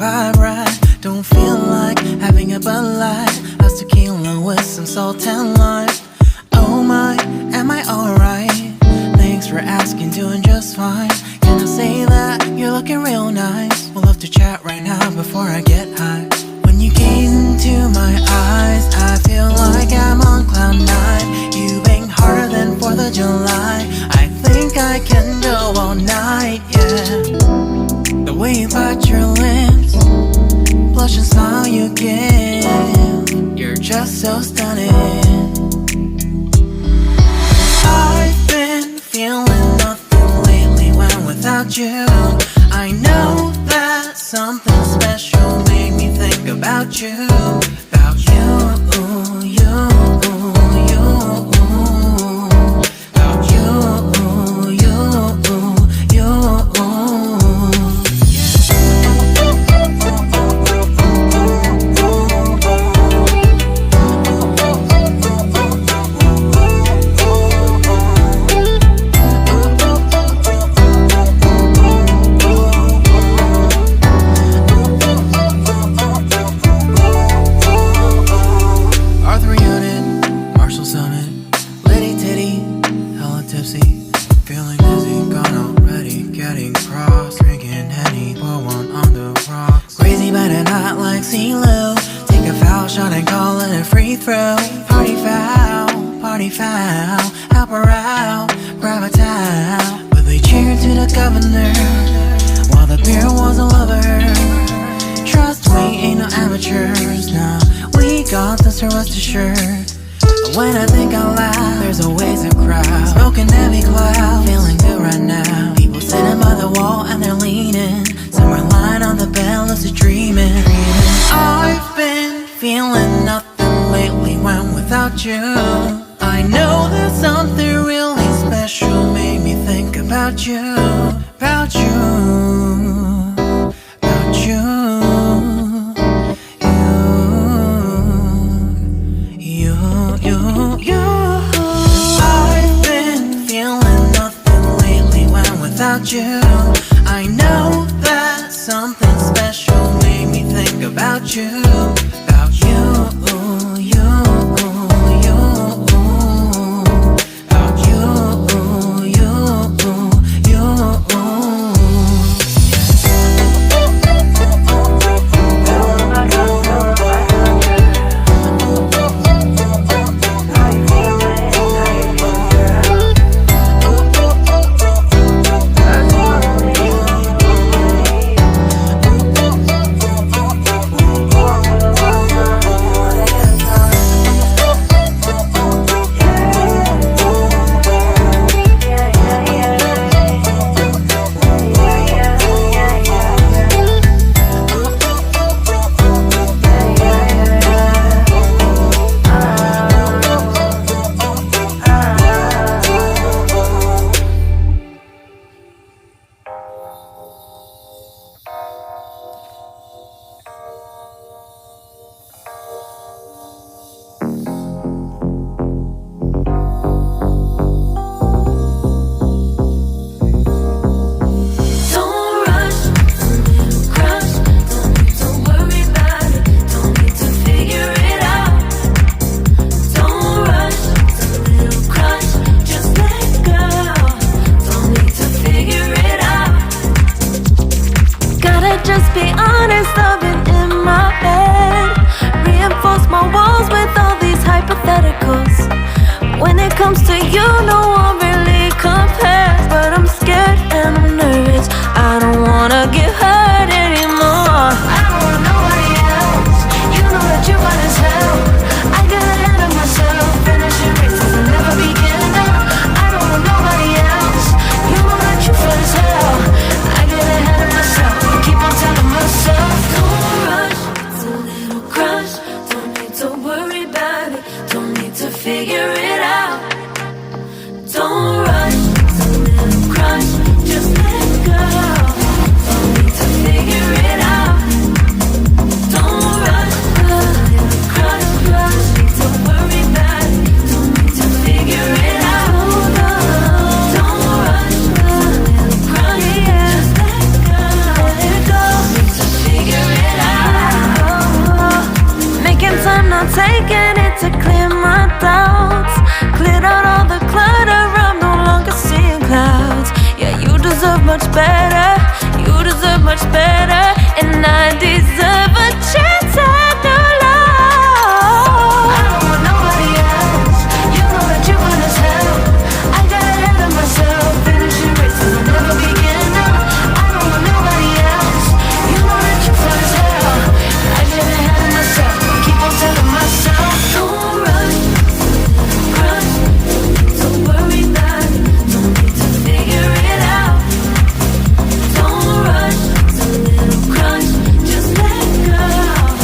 vibe right. Don't feel like having a Bud Light, how's tequila with some salt and lime. Oh my, am I alright? Thanks for asking, doing just fine. Can I say that you're looking real nice? We'll love to chat right now before I get high. When you gaze into my eyes, I feel like I'm on cloud nine. You bang harder than 4th of July. I think I can go all night, yeah. The way you bite your lips, blush and smile you give, you're just so stunning. I've been feeling nothing lately when without you. I know that something special made me think about you. About you, a free throw. Party foul, help her out, grab a towel. But they cheered to the governor while the beer wasn't lover. Trust we ain't no amateurs, nah. We got this, so rest assured. When I think out loud, there's always a crowd. Smoking heavy cloud, feeling good right now. People sitting by the wall and they're leaning. Somewhere lying on the bed, lucid dreaming. I've been feeling nothing lately when without you. I know that something really special made me think about you. About you. About you. I've been feeling nothing lately when without you. I know that something special made me think about you. About you, you, you. About you, you, you. Just let go.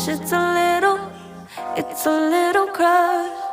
it's a little crush.